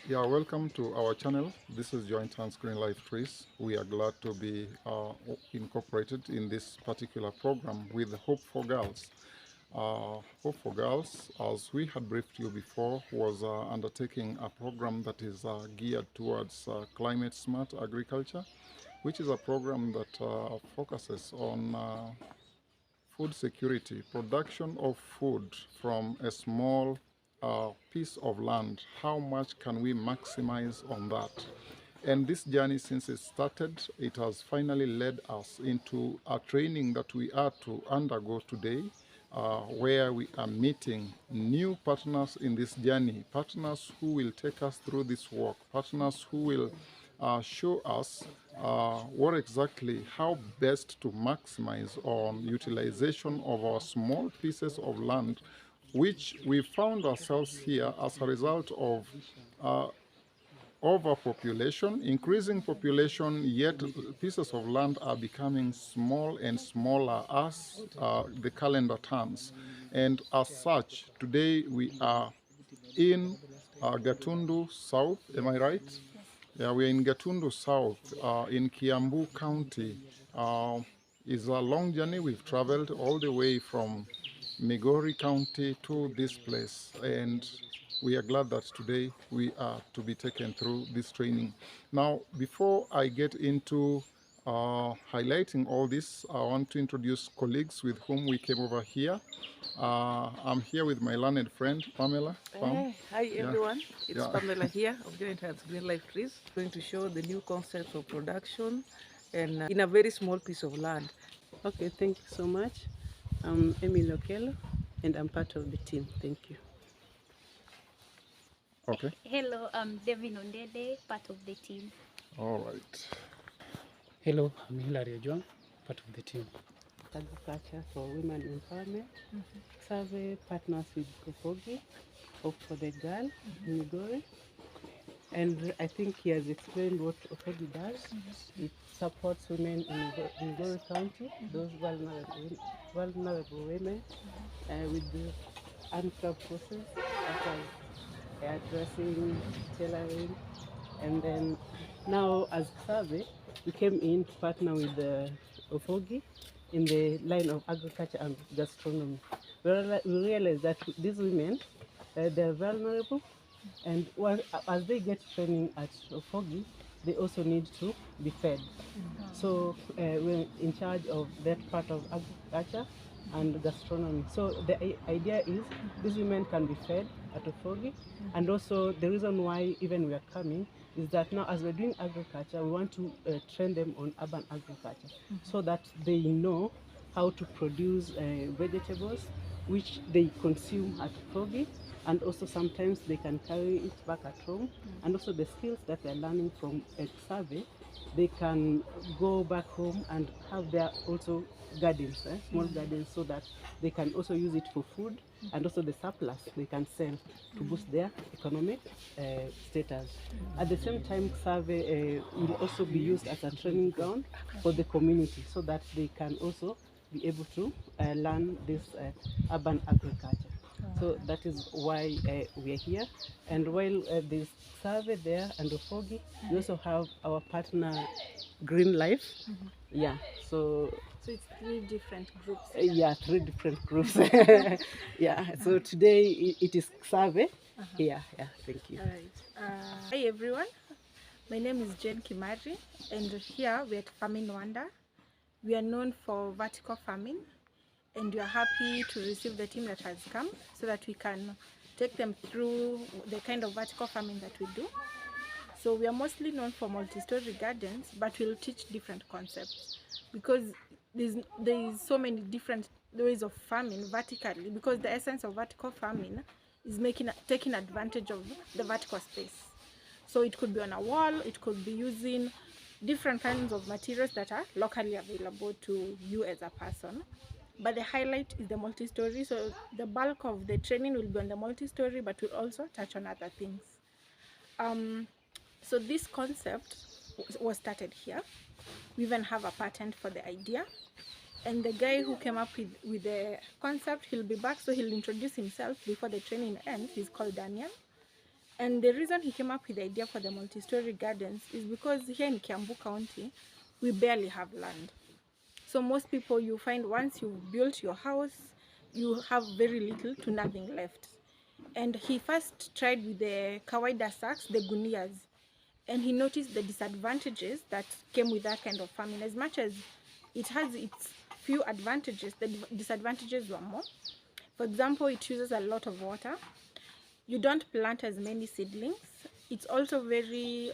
Yeah, welcome to our channel. This is Joint Hands Green Life Trees. We are glad to be incorporated in this particular program with Hope for Girls. Hope for Girls, as we had briefed you before, was undertaking a program that is geared towards climate smart agriculture, which is a program that focuses on food security, production of food from a small piece of land. How much can we maximize on that? And this journey, since it started, it has finally led us into a training that we are to undergo today, where we are meeting new partners in this journey, partners who will take us through this work, partners who will show us what exactly, how best to maximize on utilization of our small pieces of land, which we found ourselves here as a result of overpopulation, increasing population, yet pieces of land are becoming small and smaller as the calendar turns. And as such, today we are in Gatundu South, am I right? Yeah, we're in Gatundu South, in Kiambu County. It's a long journey. We've traveled all the way from Migori County to this place, and we are glad that today we are to be taken through this training. Now, before I get into highlighting all this, I want to introduce colleagues with whom we came over here. I'm here with my learned friend, Pamela. Hi everyone, it's Yeah. Pamela here of Joint Hands Green Life Trees, going to show the new concepts of production and in a very small piece of land. Okay, thank you so much. I'm Emily Okello and I'm part of the team. Thank you. Okay. Hello, I'm Devin Ondede, part of the team. All right. Hello, I'm Hilary Ojwang, part of the team. Agriculture for Women Empowerment. Survey partners with HOFOGI, Hope for the Girl, in Migori. And I think he has explained what HOFOGI does. It supports women in Migori County, those vulnerable women, with the uncraft process, such as hairdressing, tailoring, and then now as survey, we came in to partner with the HOFOGI in the line of agriculture and gastronomy. We realized that these women, they're vulnerable, and as they get training at HOFOGI, they also need to be fed. So we're in charge of that part of agriculture and gastronomy. So the idea is these women can be fed at HOFOGI, and also the reason why even we are coming is that now as we're doing agriculture, we want to train them on urban agriculture so that they know how to produce vegetables which they consume at HOFOGI, and also sometimes they can carry it back at home, and also the skills that they're learning from a survey, they can go back home and have their also gardens, small gardens, so that they can also use it for food, and also the surplus they can sell to boost their economic status. At the same time, survey will also be used as a training ground for the community so that they can also be able to learn this urban agriculture. So that is why we are here. And while there's survey there and HOFOGI, we also have our partner Green Life. Yeah, so it's 3 different groups. Yeah, 3 different groups. Yeah, so today it is survey. Yeah, thank you. All right. Hi everyone, my name is Jane Kimari, and here we're at Farming Wanda. We are known for vertical farming, and we are happy to receive the team that has come so that we can take them through the kind of vertical farming that we do. So we are mostly known for multi-story gardens, but we'll teach different concepts because there is so many different ways of farming vertically, because the essence of vertical farming is taking advantage of the vertical space. So it could be on a wall, it could be using different kinds of materials that are locally available to you as a person. But the highlight is the multi-story, so the bulk of the training will be on the multi-story, but we'll also touch on other things. So this concept was started here. We even have a patent for the idea, and the guy who came up with the concept, he'll be back, so he'll introduce himself before the training ends. He's called Daniel, And the reason he came up with the idea for the multi-story gardens is because here in Kiambu County, we barely have land. So most people, you find once you've built your house, you have very little to nothing left. And he first tried with the kawaida sacks, the gunias, and he noticed the disadvantages that came with that kind of farming. As much as it has its few advantages, the disadvantages were more. For example, it uses a lot of water. You don't plant as many seedlings. It's also very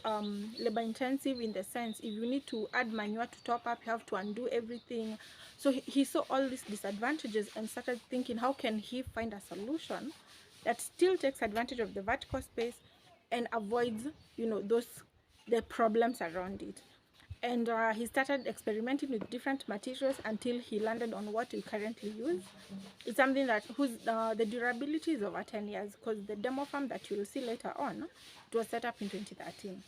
labor intensive in the sense if you need to add manure to top up, you have to undo everything. So he saw all these disadvantages and started thinking, how can he find a solution that still takes advantage of the vertical space and avoids, you know, the problems around it. And he started experimenting with different materials until he landed on what we currently use. It's something that the durability is over 10 years, because the demo farm that you'll see later on, it was set up in 2013.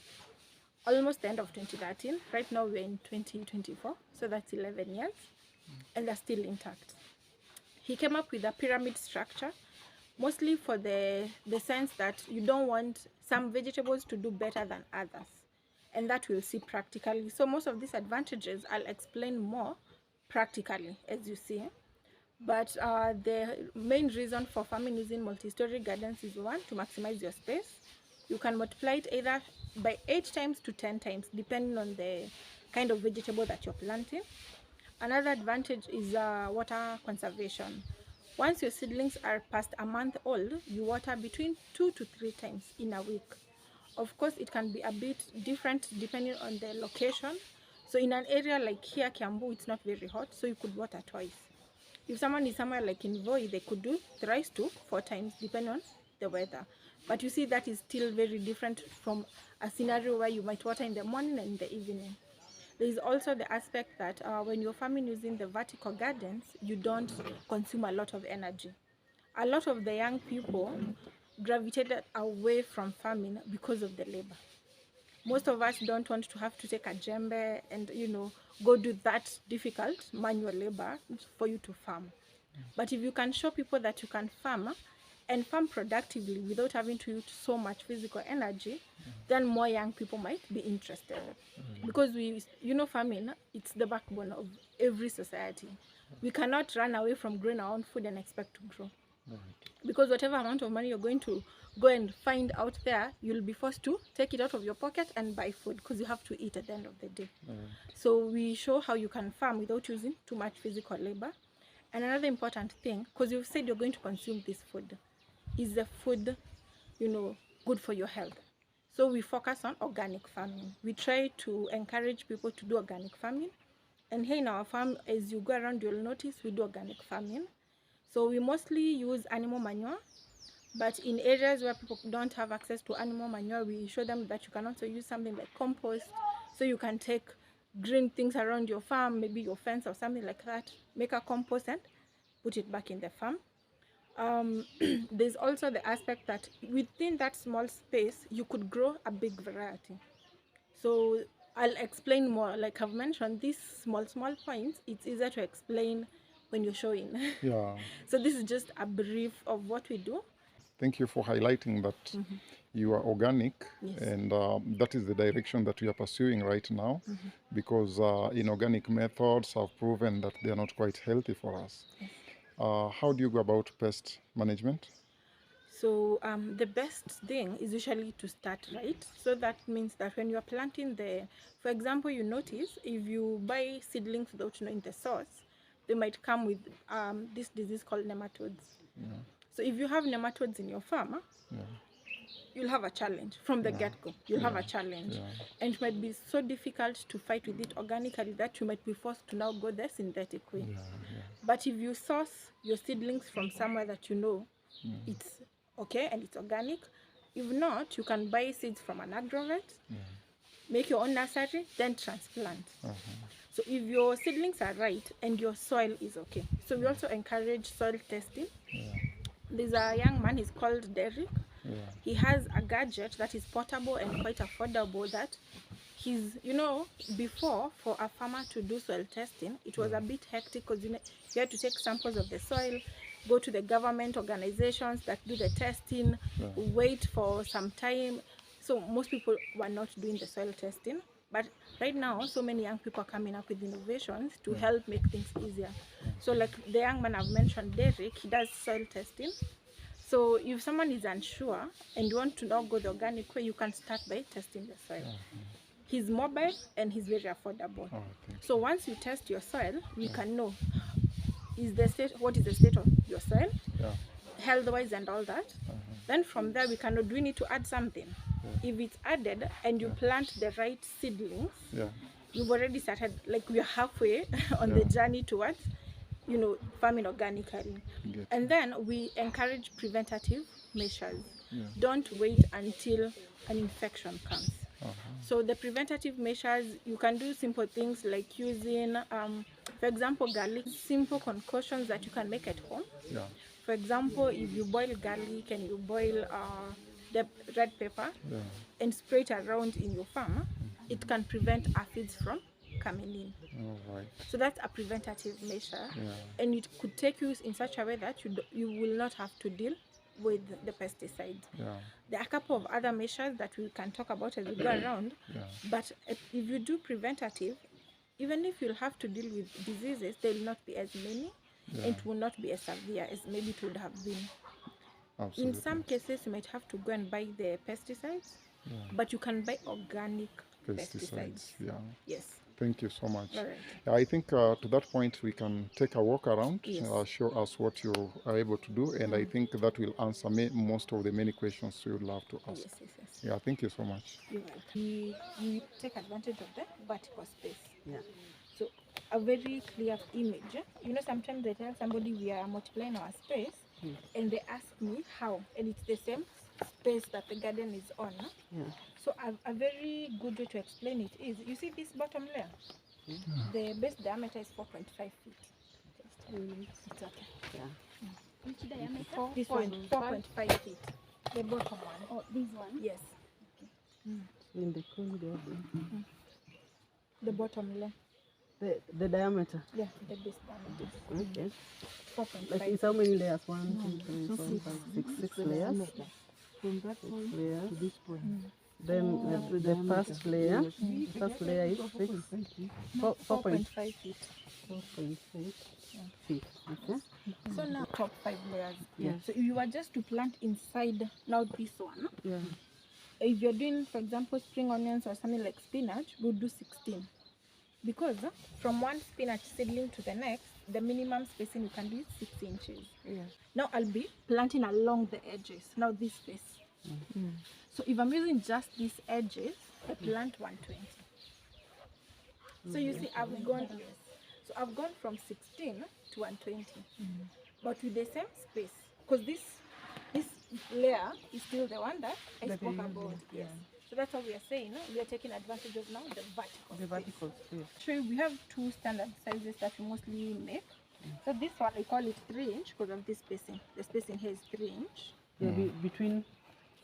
Almost the end of 2013. Right now we're in 2024, so that's 11 years, and they're still intact. He came up with a pyramid structure, mostly for the sense that you don't want some vegetables to do better than others, and that we'll see practically. So most of these advantages I'll explain more practically, as you see. But the main reason for farming using multi-story gardens is, one, to maximize your space. You can multiply it either by 8 times to 10 times, depending on the kind of vegetable that you're planting. Another advantage is water conservation. Once your seedlings are past a month old, you water between 2 to 3 times in a week. Of course, it can be a bit different depending on the location. So in an area like here, Kiambu, it's not very hot, so you could water twice. If someone is somewhere like in Voi, they could do thrice to 4 times, depending on the weather. But you see, that is still very different from a scenario where you might water in the morning and in the evening. There is also the aspect that when you're farming using the vertical gardens, you don't consume a lot of energy. A lot of the young people gravitated away from farming because of the labor. Most of us don't want to have to take a djembe and, you know, go do that difficult manual labor for you to farm. But if you can show people that you can farm and farm productively without having to use so much physical energy, then more young people might be interested. Because farming, it's the backbone of every society. We cannot run away from growing our own food and expect to grow. Because whatever amount of money you're going to go and find out there, you'll be forced to take it out of your pocket and buy food, because you have to eat at the end of the day. So we show how you can farm without using too much physical labor. And another important thing, because you've said you're going to consume this food, is the food, good for your health? So we focus on organic farming. We try to encourage people to do organic farming. And here in our farm, as you go around, you'll notice we do organic farming. So we mostly use animal manure, but in areas where people don't have access to animal manure, we show them that you can also use something like compost. So you can take green things around your farm, maybe your fence or something like that, make a compost and put it back in the farm. There's also the aspect that within that small space, you could grow a big variety. So I'll explain more. Like I've mentioned, these small points, it's easier to explain when you're showing. Yeah. So this is just a brief of what we do. Thank you for highlighting that you are organic. Yes. And that is the direction that we are pursuing right now, because inorganic methods have proven that they are not quite healthy for us. Yes. How do you go about pest management? So the best thing is usually to start right. So that means that when you are planting for example, you notice if you buy seedlings without knowing the source, they might come with this disease called nematodes. Yeah. So if you have nematodes in your farm, you'll have a challenge from the get-go. You'll have a challenge. And it might be so difficult to fight with it organically that you might be forced to now go the synthetic way. But if you source your seedlings from somewhere that you know it's okay and it's organic, if not, you can buy seeds from an agrovet, make your own nursery, then transplant. So if your seedlings are right and your soil is okay. So we also encourage soil testing. There's a young man, he's called Derek. He has a gadget that is portable and quite affordable that before for a farmer to do soil testing, it was a bit hectic because you had to take samples of the soil, go to the government organizations that do the testing, wait for some time. So most people were not doing the soil testing. But right now, so many young people are coming up with innovations to help make things easier. So like the young man I've mentioned, Derek, he does soil testing. So if someone is unsure and you want to now go the organic way, you can start by testing the soil. He's mobile and he's very affordable. So once you test your soil, we can know what is the state of your soil, health-wise and all that. Then from there we can know, do we need to add something? If it's added and you plant the right seedlings, you've already started, like we are halfway on the journey towards, you know, farming organically. And then we encourage preventative measures. Don't wait until an infection comes. So the preventative measures, you can do simple things like using, for example, garlic, simple concoctions that you can make at home. For example, if you boil garlic and you boil the red pepper and spray it around in your farm, it can prevent aphids from coming in. So that's a preventative measure, and it could take you in such a way that you will not have to deal with the pesticides. There are a couple of other measures that we can talk about as we go around, but if you do preventative, even if you'll have to deal with diseases, there will not be as many, and it will not be as severe as maybe it would have been. In some cases, you might have to go and buy the pesticides, but you can buy organic pesticides. Yes. Thank you so much. All right. I think to that point we can take a walk around, show us what you are able to do, and I think that will answer most of the many questions you would love to ask. Yes. Yeah, thank you so much. We take advantage of the vertical space. So a very clear image. You know, sometimes they tell somebody we are multiplying our space, and they ask me how, and it's the same space that the garden is on. So a very good way to explain it is, you see this bottom layer? The base diameter is 4.5 feet. It's okay. Which diameter? This one, 4.5 feet. The bottom one. Oh, this one? Yes. In the cone garden. The bottom layer. The diameter. Yeah, the base diameter. Okay. 4.5. Like it's how many layers? 1, 2, 3, 4, 5, 6, 6 layers. From that point to this point. Then the first layer is 4.5 feet. 4.5 feet. Okay. So now top 5 layers. So if you are just to plant inside now this one, if you're doing, for example, spring onions or something like spinach, we'll do 16. Because from one spinach seedling to the next, the minimum spacing you can do is 6 inches. Now I'll be planting along the edges. Now this space. So if I'm using just these edges, I plant 120. So you see, I've gone from 16 to 120, but with the same space, because this layer is still the one that I spoke about. Yes. So that's what we are saying. We are taking advantage of now the vertical space. So we have 2 standard sizes that we mostly make. So this one, I call it 3 inch because of this spacing. The spacing here is 3 inch. Between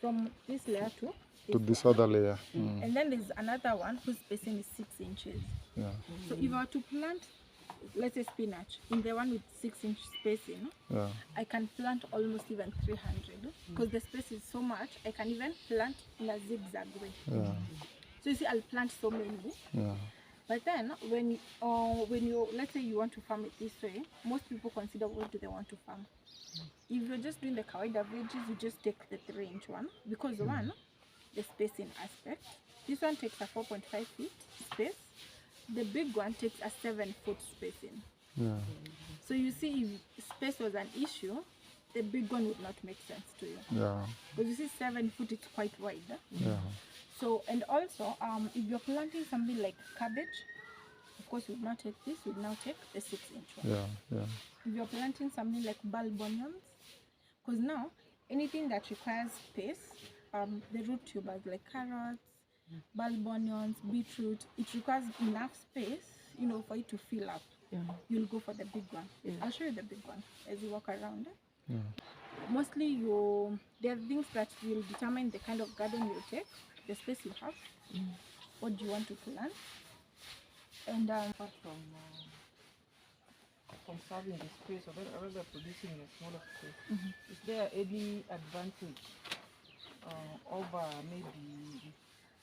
from this layer to this other layer. And then there's another one whose spacing is 6 inches. So if I were to plant, let's say spinach, in the one with 6 inch spacing, I can plant almost even 300 because the space is so much. I can even plant in a zigzag way. So you see, I'll plant so many. But then when you let's say you want to farm it this way, most people consider what do they want to farm. If you're just doing the kawaida veggies, you just take the 3 inch one because one, the spacing aspect. This one takes a 4.5 feet space. The big one takes a 7-foot spacing. So you see, if space was an issue, the big one would not make sense to you. Because you see, 7 foot, it's quite wide. So, and also, if you're planting something like cabbage, of course, you would not take this, you would now take the 6 inch one. If you're planting something like bulb onions, because now, anything that requires space, the root tubers like carrots, bulb onions, beetroot, it requires enough space, you know, for it to fill up. You'll go for the big one. I'll show you the big one as you walk around. Mostly, there are things that will determine the kind of garden you'll take, the space you have, what do you want to plant, and conserving the space or rather producing in a smaller space, is there any advantage over maybe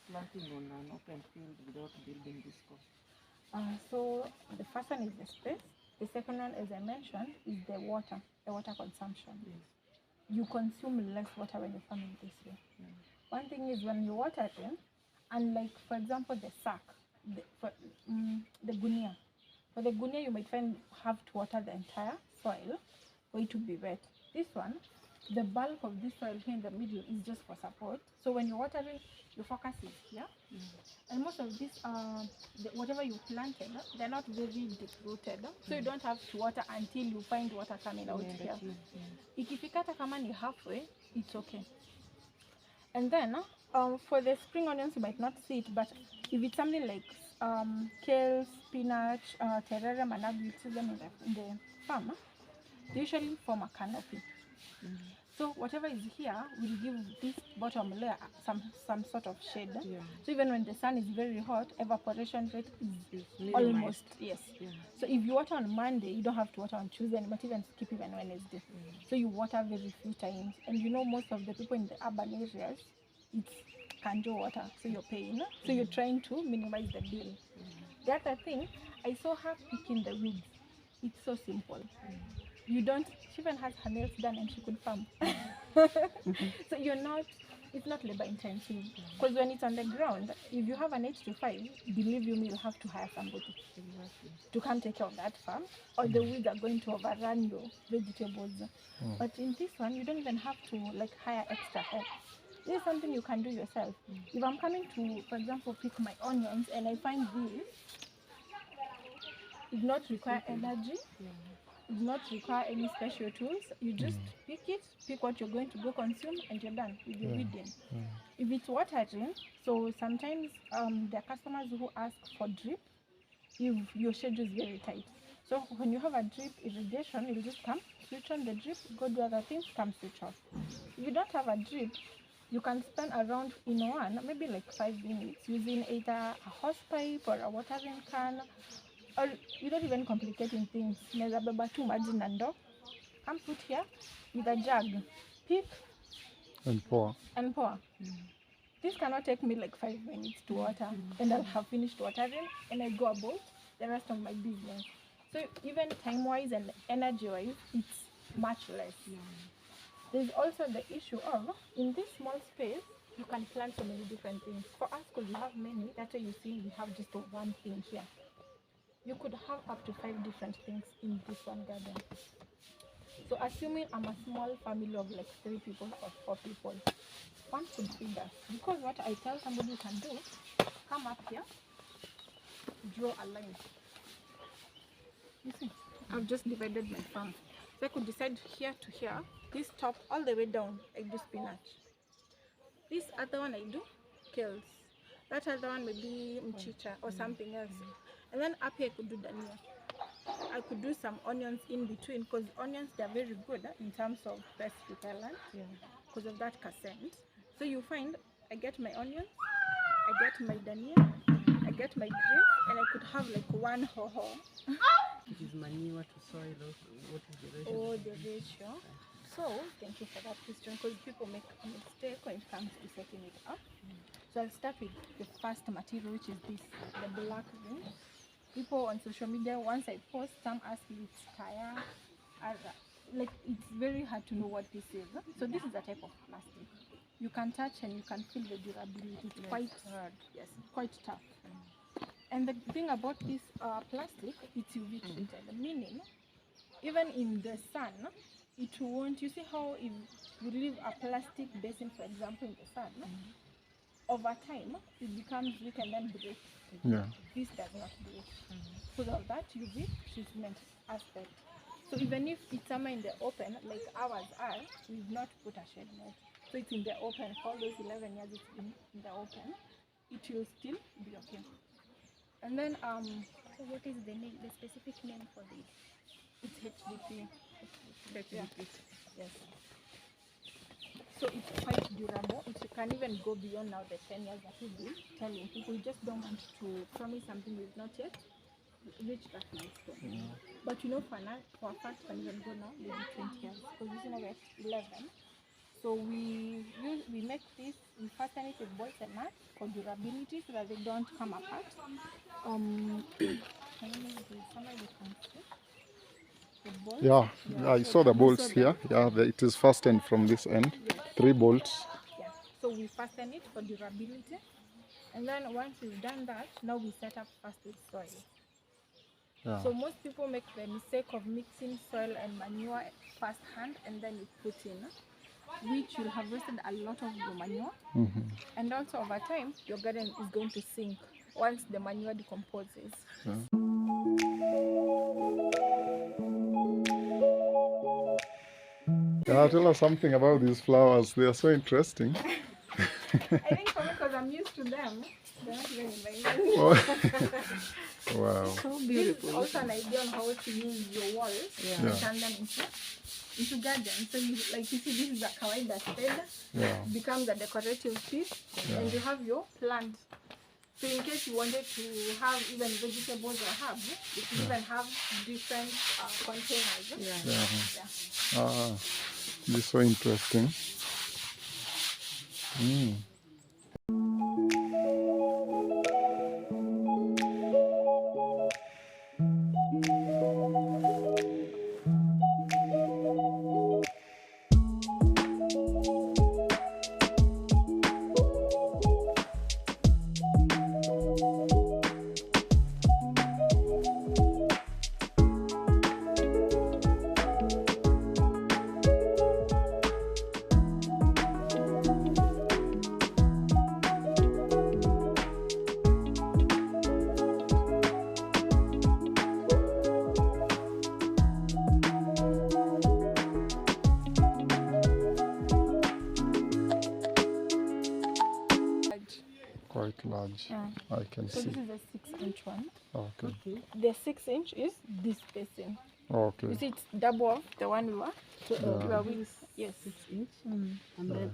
planting on an open field without building this cost? So the first one is the space. The second one, as I mentioned, is the water consumption. Yes. You consume less water when you're farming this way. Yeah. One thing is when you water them, unlike, for example, the sack, the gunia. For the gunia, you might have to water the entire soil for it to be wet. This one, the bulk of this soil here in the middle is just for support. So when you're watering, your focus is here. And most of this, whatever you planted, they're not very deep rooted. So you don't have to water until you find water coming out here. Ikifika hata kama ni halfway, it's okay. And then for the spring onions, you might not see it, but if it's something like kale, spinach, terere, managu, you see them in the farm, they usually form a canopy. So whatever is here will give this bottom layer some sort of shade. Yeah. So even when the sun is very hot, evaporation rate is almost, yes. Yeah. So if you water on Monday, you don't have to water on Tuesday, but even skip even Wednesday. So you water very few times. And you know most of the people in the urban areas, it's kanjo water, so you're paying. So you're trying to minimize the bill. The other thing, I saw her picking the weeds. It's so simple. You don't, she even has her nails done and she could farm. So it's not labor intensive. Because when it's on the ground, if you have an 8 to 5, believe you me, you'll have to hire somebody to come take care of that farm, or the weeds are going to overrun your vegetables. But in this one, you don't even have to like hire extra help. This is something you can do yourself. If I'm coming to, for example, pick my onions and I find this, it does not require energy. It does not require any special tools. You just pick what you're going to go consume, and you're done with your weeding. If it's watering, so sometimes there are customers who ask for drip if your schedule is very tight. So when you have a drip irrigation, you'll just come, switch on the drip, go do other things, come switch off. If you don't have a drip, you can spend around in one, maybe like 5 minutes, using either a hose pipe or a watering can. Or without even complicating things, neza beba tu maji na ndoo, come put here with a jug, pick And pour. This cannot take me like 5 minutes to water, and I'll have finished watering, and I go about the rest of my business. So even time-wise and energy-wise, it's much less. There's also the issue of, in this small space, you can plant so many different things. For us, because we have many, that's why you see we have just one thing here. You could have up to 5 different things in this one garden. So assuming I'm a small family of like 3 people or 4 people, one could feed us. Because what I tell somebody you can do, come up here, draw a line. You see, I've just divided my farm. So I could decide here to here, this top all the way down, I do spinach. This other one I do kales. That other one maybe mchicha or something else. And then up here I could do dania. I could do some onions in between, because onions, they're very good in terms of pest repellent because of that percent. So you find I get my onions, I get my dania, I get my greens, and I could have like one hoho. It is manure to soil. What is the ratio? Oh, the ratio. So thank you for that question, because people make a mistake when it comes to setting it up. So I'll start with the first material, which is this, the black ring. People on social media, once I post, some ask me it's tire, like it's very hard to know what this is. So this is a type of plastic. You can touch and you can feel the durability. It's quite hard. Yes, quite tough. And the thing about this plastic, it's UV treated, meaning even in the sun, it won't. You see how if you leave a plastic basin, for example, in the sun, over time it becomes weak and then breaks. This does not break. Because of that UV treatment aspect. So even if it's somewhere in the open, like ours are, we've not put a shade net. So it's in the open. For those 11 years it's been in the open, it will still be okay. And then So what is the name, the specific name for this? it's HDP. Yeah. Yes. So it's quite durable. It can even go beyond now the 10 years that we've been telling people. We just don't want to promise something we've not yet reached that milestone. But you know, for a fact, can even go now, maybe 20 years, because this is now we're at 11. So we make this, we fasten it with bolts and nuts for durability so that they don't come apart. I don't know if somewhere you can see the bolts. Yeah, I saw the bolts saw here. Yeah, it is fastened from this end. 3 bolts. Yeah, so we fasten it for durability. And then once we've done that, now we set up first with soil. Yeah. So most people make the mistake of mixing soil and manure first hand and then you put in, which will have wasted a lot of your manure. And also over time, your garden is going to sink once the manure decomposes. Yeah, tell us something about these flowers. They are so interesting. I think for me, because I'm used to them, they're not even in my Wow. So This beautiful. is also an idea on how to use your walls and turn them into gardens. So you see this is a kawaida spread. Yeah. It becomes a decorative piece, and you have your plant. So in case you wanted to have even vegetables or herbs, you can even have different containers. Ah, this is so interesting. Quite large. I can So see. this is a 6-inch one. Okay. The 6-inch is this spacing. Okay. You see, it's double of the one we were with. Yes. 6 inch. And then,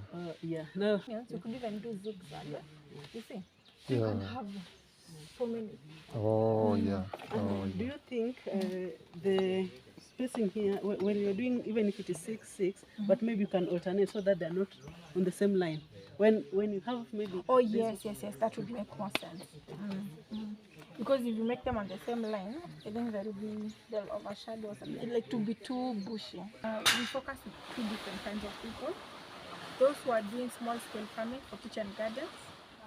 no. Yeah, so you could even do zigzag. You see? Yeah. You can have so many. Oh, yeah. Oh, Do you think the spacing here, when you're doing, even if it is 6, but maybe you can alternate so that they're not on the same line? When you have maybe... Oh, yes, that would make more sense. Because if you make them on the same line, I think they'll overshadow something, like to be too bushy. We focus with 2 different kinds of people. Those who are doing small scale farming for kitchen gardens,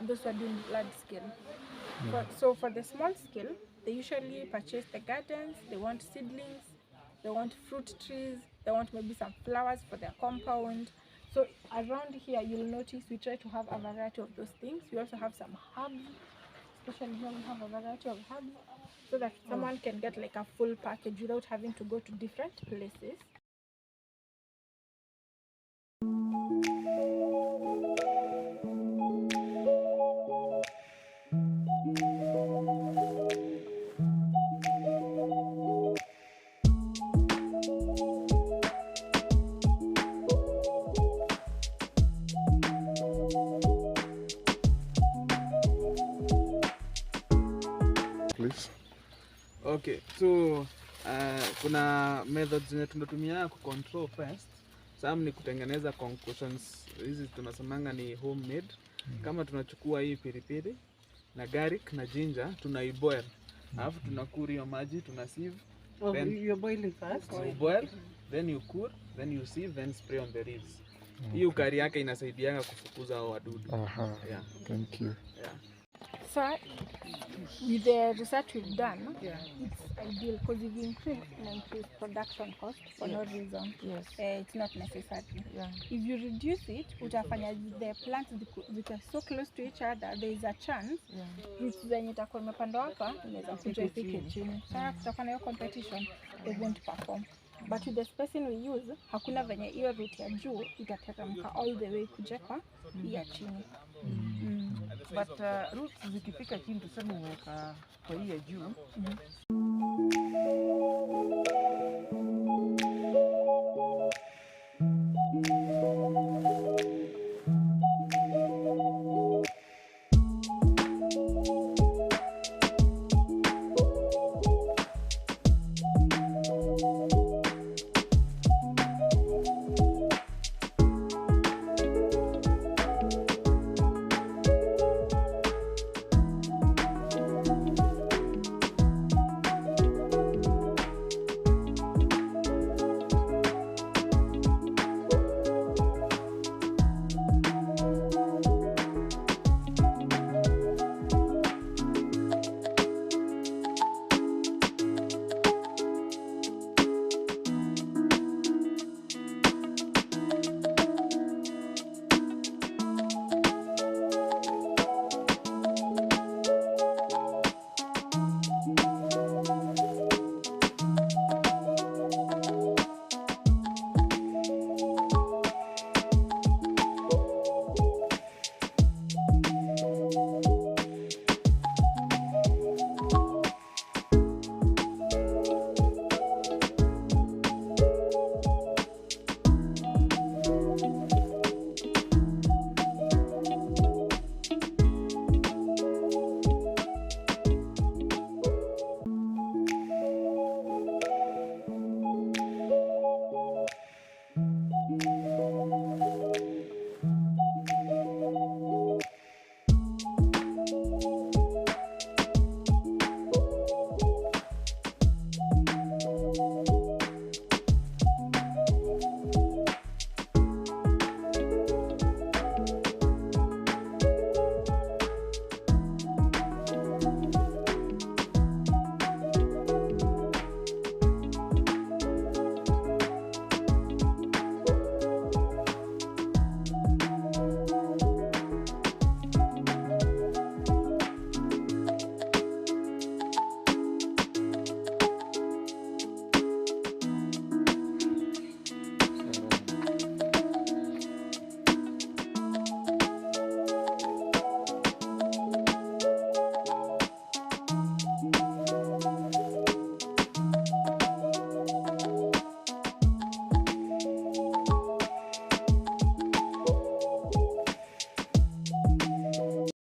and those who are doing large scale. So for the small scale, they usually purchase the gardens, they want seedlings, they want fruit trees, they want maybe some flowers for their compound. So around here, you'll notice we try to have a variety of those things. We also have some herbs, especially here we have a variety of herbs, so that someone can get like a full package without having to go to different places. please. Okay, so kuna methods zenye tunatumia ku control pest. Some ni kutengeneza concoctions, hizi tunasemanga ni homemade. Kama tunachukua hii pilipili na garlic na ginger, tunaiboil. Alafu tunakuri hiyo maji, tuna sieve. Oh, then you're boiling first? you boil, then you cool, then you sieve, then spray on the leaves. Hii ukari yake inasaidianga kufukuza hao wadudu. Aha. Yeah. Thank you. Yeah. So with the research we've done, it's ideal because if you increase production cost for no reason, it's not necessary. If you reduce it, utafanya the plants which are so close to each other, there is a chance roots zenye itakuwa imepandwa hapa inaweza kuja ifike chini. Sasa kutakuwa na hiyo competition, they won't perform. But with the spacing we use, hakuna venye hiyo root ya juu itateremka all the way kuja kwa hii ya chini. But roots zikifika chini, tuseme umeweka kwa hii ya juu,